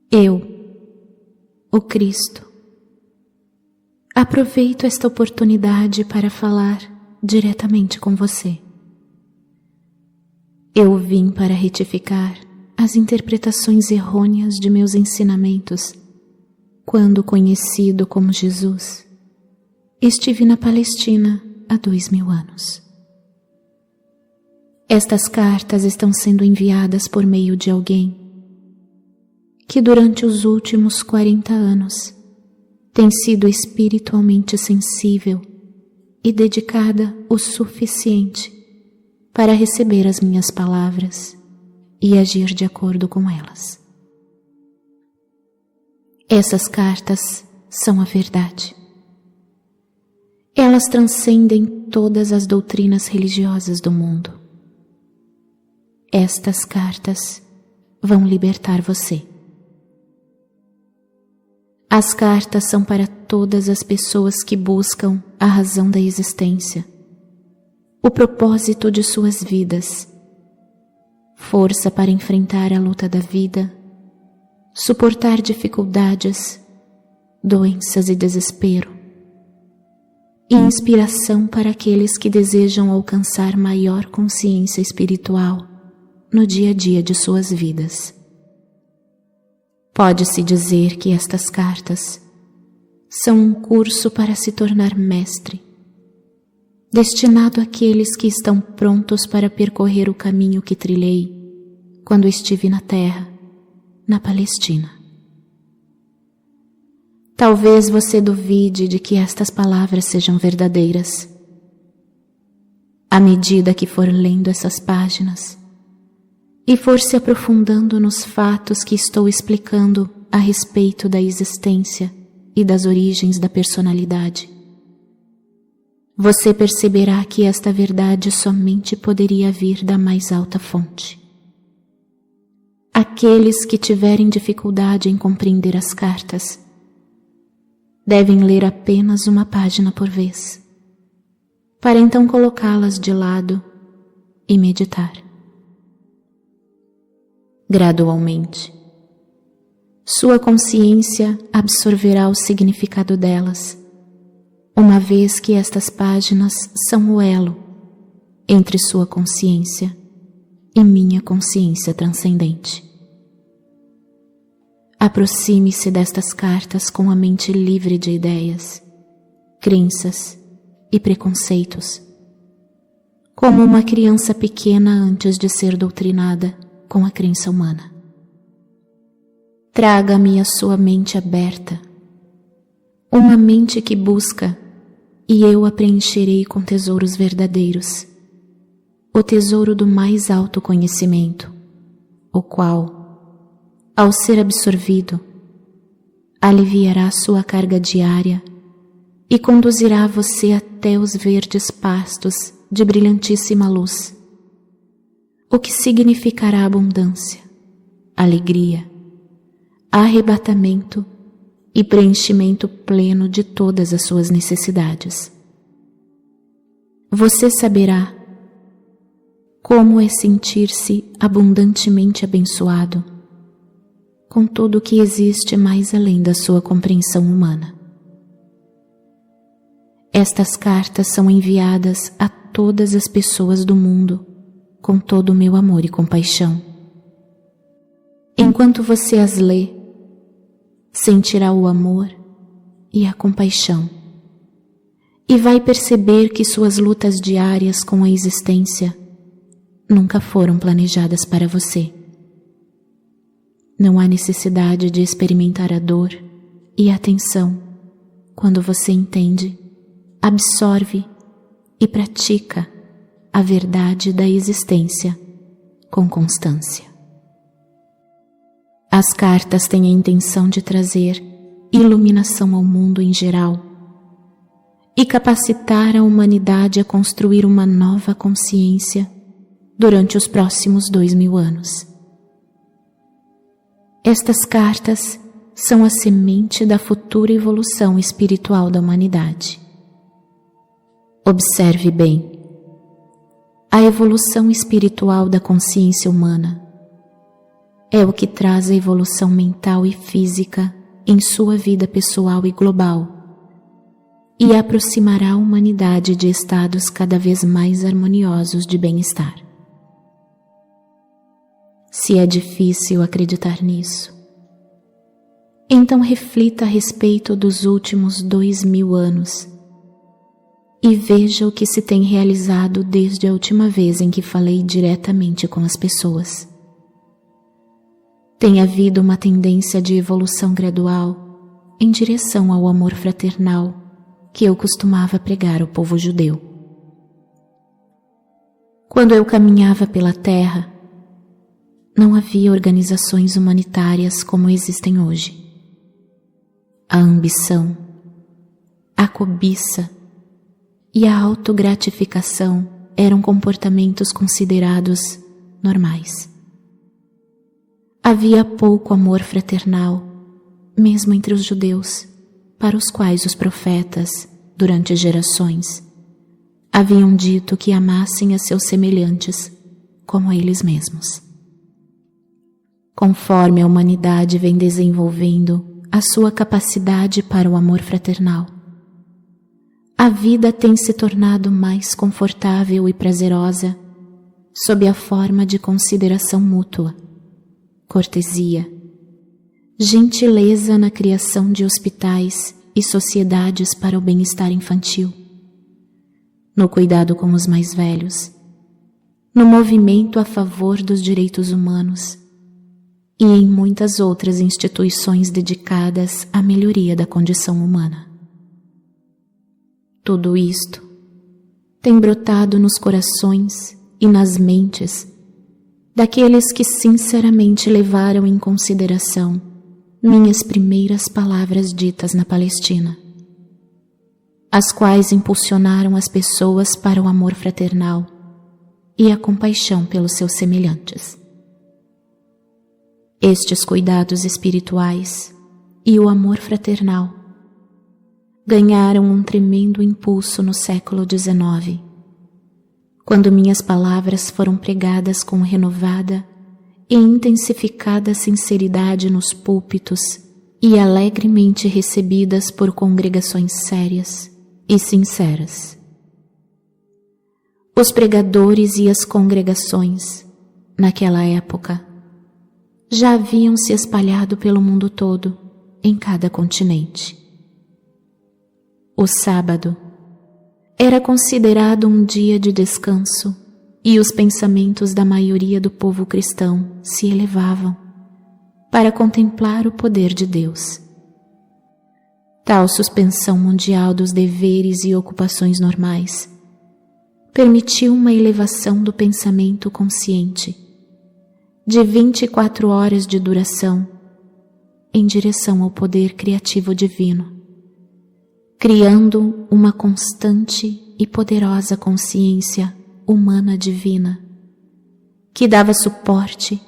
Eu, o Cristo, aproveito esta oportunidade para falar diretamente com você. Eu vim para retificar as interpretações errôneas de meus ensinamentos quando, conhecido como Jesus, estive na Palestina há 2000 anos. Estas cartas estão sendo enviadas por meio de alguém que durante os últimos 40 anos tem sido espiritualmente sensível e dedicada o suficiente para receber as minhas palavras e agir de acordo com elas. Essas cartas são a verdade. Elas transcendem todas as doutrinas religiosas do mundo. Estas cartas vão libertar você. As cartas são para todas as pessoas que buscam a razão da existência, o propósito de suas vidas, força para enfrentar a luta da vida, suportar dificuldades, doenças e desespero, e inspiração para aqueles que desejam alcançar maior consciência espiritual no dia a dia de suas vidas. Pode-se dizer que estas cartas são um curso para se tornar mestre, destinado àqueles que estão prontos para percorrer o caminho que trilhei quando estive na Terra, na Palestina. Talvez você duvide de que estas palavras sejam verdadeiras. À medida que for lendo essas páginas e for se aprofundando nos fatos que estou explicando a respeito da existência e das origens da personalidade, você perceberá que esta verdade somente poderia vir da mais alta fonte. Aqueles que tiverem dificuldade em compreender as cartas devem ler apenas uma página por vez, para então colocá-las de lado e meditar. Gradualmente, sua consciência absorverá o significado delas, uma vez que estas páginas são o elo entre sua consciência e minha consciência transcendente. Aproxime-se destas cartas com a mente livre de ideias, crenças e preconceitos, como uma criança pequena antes de ser doutrinada com a crença humana. Traga-me a sua mente aberta, uma mente que busca, e eu a preencherei com tesouros verdadeiros, o tesouro do mais alto conhecimento, o qual, ao ser absorvido, aliviará sua carga diária e conduzirá você até os verdes pastos de brilhantíssima luz, o que significará abundância, alegria, arrebatamento e preenchimento pleno de todas as suas necessidades. Você saberá como é sentir-se abundantemente abençoado com tudo o que existe mais além da sua compreensão humana. Estas cartas são enviadas a todas as pessoas do mundo com todo o meu amor e compaixão. Enquanto você as lê, sentirá o amor e a compaixão, e vai perceber que suas lutas diárias com a existência nunca foram planejadas para você. Não há necessidade de experimentar a dor e a tensão quando você entende, absorve e pratica a verdade da existência com constância. As cartas têm a intenção de trazer iluminação ao mundo em geral e capacitar a humanidade a construir uma nova consciência durante os próximos 2000 anos. Estas cartas são a semente da futura evolução espiritual da humanidade. Observe bem. A evolução espiritual da consciência humana é o que traz a evolução mental e física em sua vida pessoal e global, e aproximará a humanidade de estados cada vez mais harmoniosos de bem-estar. Se é difícil acreditar nisso, então reflita a respeito dos últimos 2000 anos e veja o que se tem realizado desde a última vez em que falei diretamente com as pessoas. Tem havido uma tendência de evolução gradual em direção ao amor fraternal que eu costumava pregar ao povo judeu. Quando eu caminhava pela terra, não havia organizações humanitárias como existem hoje. A ambição, a cobiça e a autogratificação eram comportamentos considerados normais. Havia pouco amor fraternal, mesmo entre os judeus, para os quais os profetas, durante gerações, haviam dito que amassem a seus semelhantes como a eles mesmos. Conforme a humanidade vem desenvolvendo a sua capacidade para o amor fraternal, a vida tem se tornado mais confortável e prazerosa sob a forma de consideração mútua, cortesia, gentileza na criação de hospitais e sociedades para o bem-estar infantil, no cuidado com os mais velhos, no movimento a favor dos direitos humanos e em muitas outras instituições dedicadas à melhoria da condição humana. Tudo isto tem brotado nos corações e nas mentes daqueles que sinceramente levaram em consideração minhas primeiras palavras ditas na Palestina, as quais impulsionaram as pessoas para o amor fraternal e a compaixão pelos seus semelhantes. Estes cuidados espirituais e o amor fraternal ganharam um tremendo impulso no século XIX, quando minhas palavras foram pregadas com renovada e intensificada sinceridade nos púlpitos e alegremente recebidas por congregações sérias e sinceras. Os pregadores e as congregações, naquela época, já haviam se espalhado pelo mundo todo, em cada continente. O sábado era considerado um dia de descanso e os pensamentos da maioria do povo cristão se elevavam para contemplar o poder de Deus. Tal suspensão mundial dos deveres e ocupações normais permitiu uma elevação do pensamento consciente de 24 horas de duração em direção ao poder criativo divino, criando uma constante e poderosa consciência humana divina que dava suporte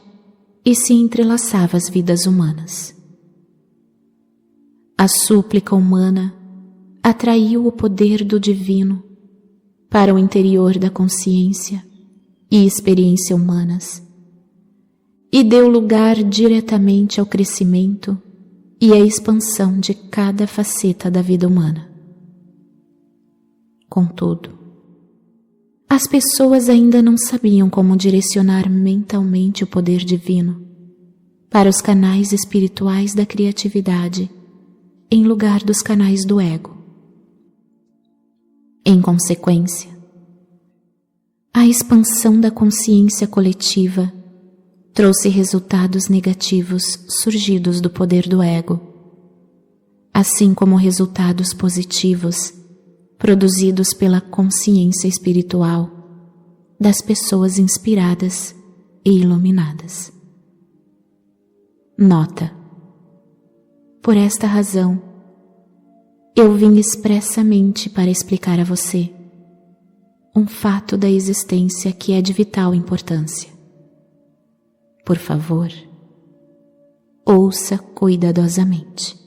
e se entrelaçava às vidas humanas. A súplica humana atraiu o poder do divino para o interior da consciência e experiência humanas e deu lugar diretamente ao crescimento e à expansão de cada faceta da vida humana. Contudo, as pessoas ainda não sabiam como direcionar mentalmente o poder divino para os canais espirituais da criatividade em lugar dos canais do ego. Em consequência, a expansão da consciência coletiva trouxe resultados negativos surgidos do poder do ego, assim como resultados positivos produzidos pela consciência espiritual das pessoas inspiradas e iluminadas. Nota: por esta razão, eu vim expressamente para explicar a você um fato da existência que é de vital importância. Por favor, ouça cuidadosamente.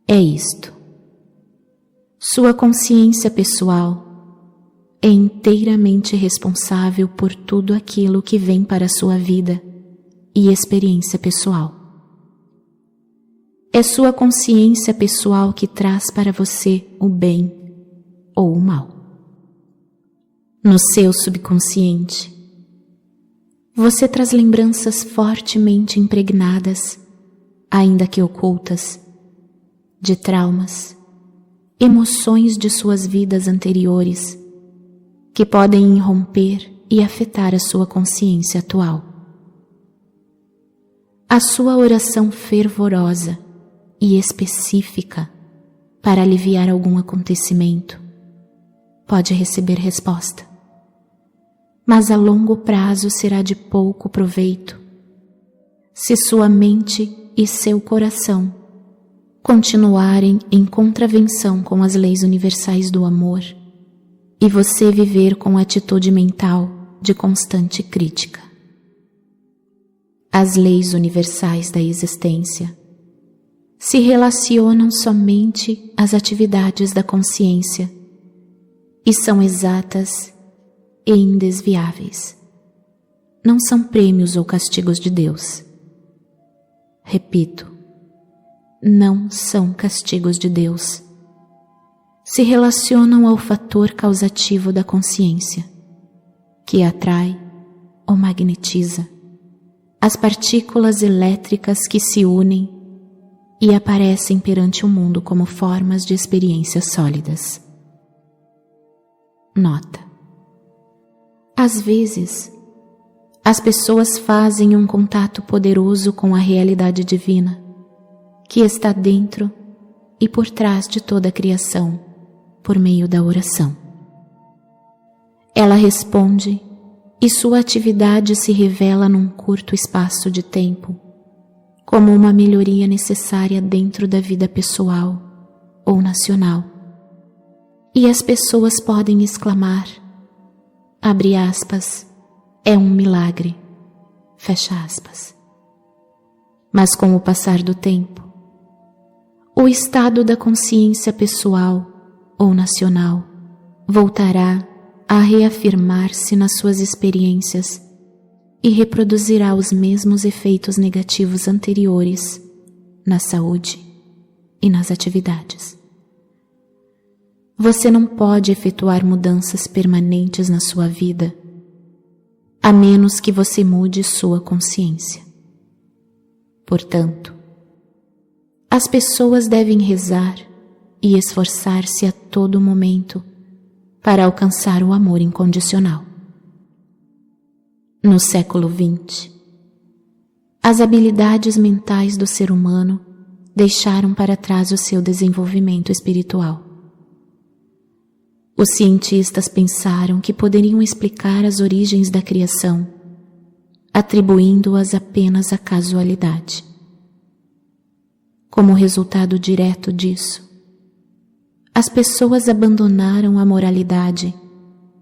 É isto: sua consciência pessoal é inteiramente responsável por tudo aquilo que vem para a sua vida e experiência pessoal. É sua consciência pessoal que traz para você o bem ou o mal. No seu subconsciente, você traz lembranças fortemente impregnadas, ainda que ocultas, de traumas, emoções de suas vidas anteriores, que podem irromper e afetar a sua consciência atual. A sua oração fervorosa e específica para aliviar algum acontecimento pode receber resposta, mas a longo prazo será de pouco proveito se sua mente e seu coração continuarem em contravenção com as leis universais do amor e você viver com atitude mental de constante crítica. As leis universais da existência se relacionam somente às atividades da consciência e são exatas e indesviáveis. Não são prêmios ou castigos de Deus. Repito, não são castigos de Deus. Se relacionam ao fator causativo da consciência, que atrai ou magnetiza as partículas elétricas que se unem e aparecem perante o mundo como formas de experiências sólidas. Nota: às vezes, as pessoas fazem um contato poderoso com a realidade divina, que está dentro e por trás de toda a criação, por meio da oração. Ela responde e sua atividade se revela num curto espaço de tempo, como uma melhoria necessária dentro da vida pessoal ou nacional. E as pessoas podem exclamar, abre aspas, é um milagre, fecha aspas. Mas com o passar do tempo, o estado da consciência pessoal ou nacional voltará a reafirmar-se nas suas experiências e reproduzirá os mesmos efeitos negativos anteriores na saúde e nas atividades. Você não pode efetuar mudanças permanentes na sua vida, a menos que você mude sua consciência. Portanto, as pessoas devem rezar e esforçar-se a todo momento para alcançar o amor incondicional. No século XX, as habilidades mentais do ser humano deixaram para trás o seu desenvolvimento espiritual. Os cientistas pensaram que poderiam explicar as origens da criação, atribuindo-as apenas à casualidade. Como resultado direto disso, as pessoas abandonaram a moralidade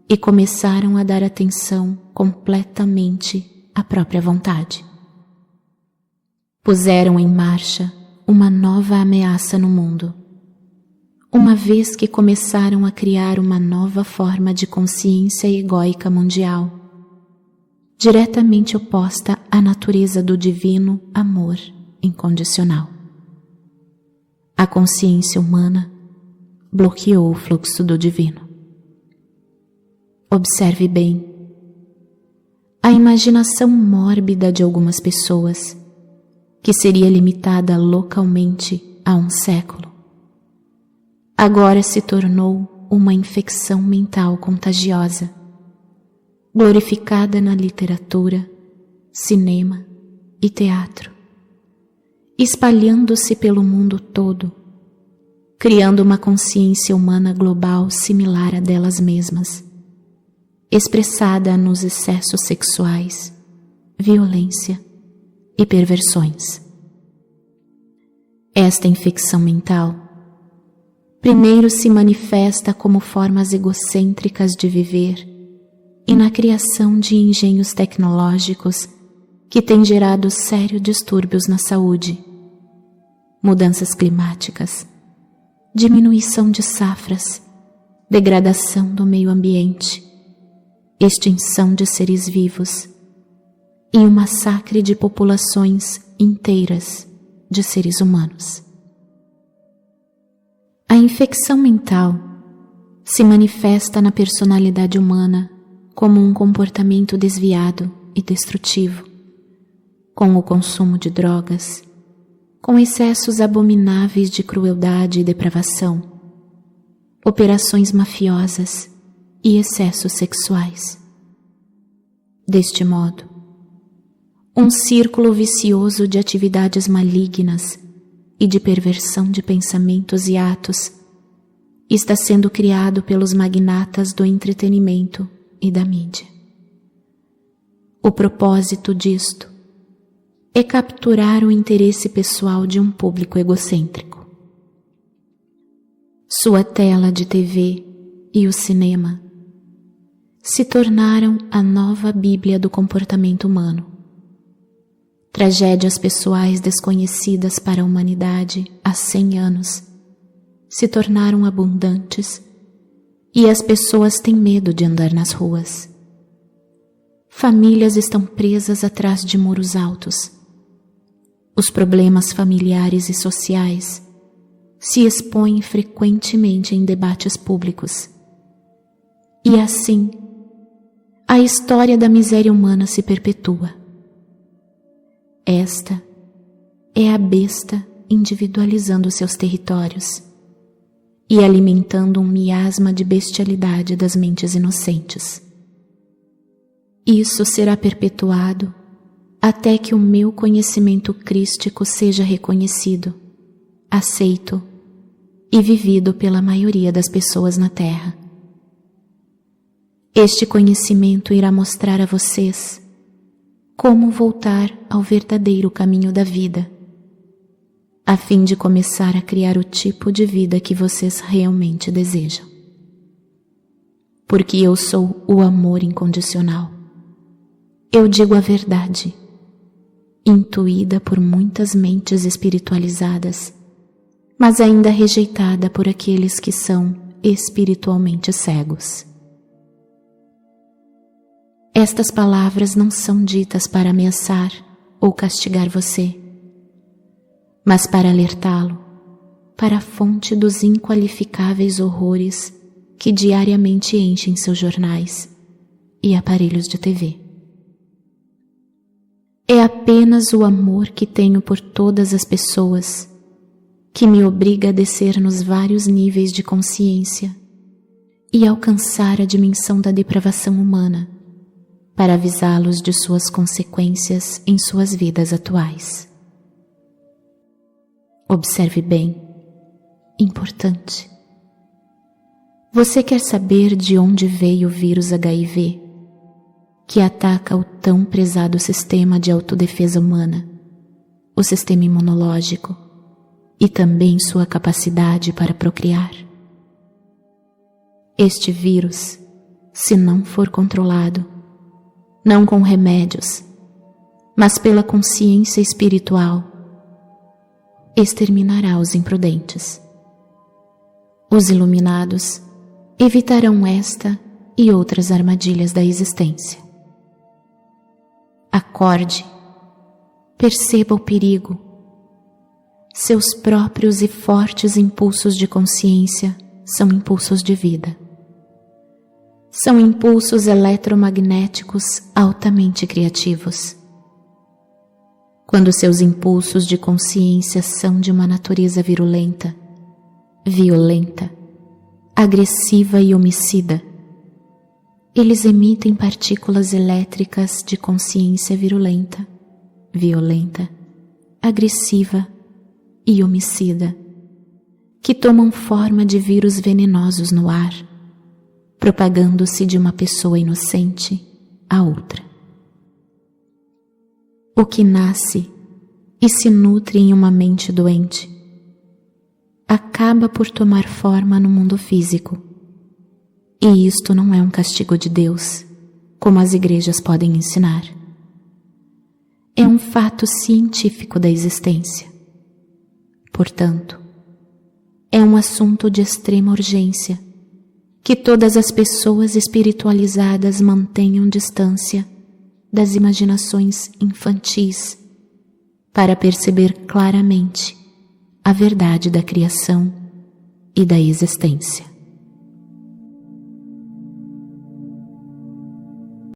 e começaram a dar atenção completamente à própria vontade. Puseram em marcha uma nova ameaça no mundo, uma vez que começaram a criar uma nova forma de consciência egóica mundial, diretamente oposta à natureza do divino amor incondicional. A consciência humana bloqueou o fluxo do divino. Observe bem. A imaginação mórbida de algumas pessoas, que seria limitada localmente a um século, agora se tornou uma infecção mental contagiosa, glorificada na literatura, cinema e teatro, espalhando-se pelo mundo todo, criando uma consciência humana global similar a delas mesmas, expressada nos excessos sexuais, violência e perversões. Esta infecção mental primeiro se manifesta como formas egocêntricas de viver e na criação de engenhos tecnológicos que têm gerado sérios distúrbios na saúde, mudanças climáticas, diminuição de safras, degradação do meio ambiente, extinção de seres vivos, e um massacre de populações inteiras de seres humanos. A infecção mental se manifesta na personalidade humana como um comportamento desviado e destrutivo, com o consumo de drogas, com excessos abomináveis de crueldade e depravação, operações mafiosas e excessos sexuais. Deste modo, um círculo vicioso de atividades malignas e de perversão de pensamentos e atos está sendo criado pelos magnatas do entretenimento e da mídia. O propósito disto é capturar o interesse pessoal de um público egocêntrico. Sua tela de TV e o cinema se tornaram a nova Bíblia do comportamento humano. Tragédias pessoais desconhecidas para a humanidade há 100 anos se tornaram abundantes e as pessoas têm medo de andar nas ruas. Famílias estão presas atrás de muros altos. Os problemas familiares e sociais se expõem frequentemente em debates públicos. E assim, a história da miséria humana se perpetua. Esta é a besta individualizando seus territórios e alimentando um miasma de bestialidade das mentes inocentes. Isso será perpetuado até que o meu conhecimento crístico seja reconhecido, aceito e vivido pela maioria das pessoas na Terra. Este conhecimento irá mostrar a vocês como voltar ao verdadeiro caminho da vida, a fim de começar a criar o tipo de vida que vocês realmente desejam. Porque eu sou o amor incondicional. Eu digo a verdade, intuída por muitas mentes espiritualizadas, mas ainda rejeitada por aqueles que são espiritualmente cegos. Estas palavras não são ditas para ameaçar ou castigar você, mas para alertá-lo para a fonte dos inqualificáveis horrores que diariamente enchem seus jornais e aparelhos de TV. É apenas o amor que tenho por todas as pessoas que me obriga a descer nos vários níveis de consciência e alcançar a dimensão da depravação humana, para avisá-los de suas consequências em suas vidas atuais. Observe bem, importante. Você quer saber de onde veio o vírus HIV, que ataca o tão prezado sistema de autodefesa humana, o sistema imunológico e também sua capacidade para procriar? Este vírus, se não for controlado, não com remédios, mas pela consciência espiritual, exterminará os imprudentes. Os iluminados evitarão esta e outras armadilhas da existência. Acorde, perceba o perigo. Seus próprios e fortes impulsos de consciência são impulsos de vida. São impulsos eletromagnéticos altamente criativos. Quando seus impulsos de consciência são de uma natureza virulenta, violenta, agressiva e homicida, eles emitem partículas elétricas de consciência virulenta, violenta, agressiva e homicida, que tomam forma de vírus venenosos no ar, propagando-se de uma pessoa inocente a outra. O que nasce e se nutre em uma mente doente acaba por tomar forma no mundo físico. E isto não é um castigo de Deus, como as igrejas podem ensinar. É um fato científico da existência. Portanto, é um assunto de extrema urgência que todas as pessoas espiritualizadas mantenham distância das imaginações infantis para perceber claramente a verdade da criação e da existência.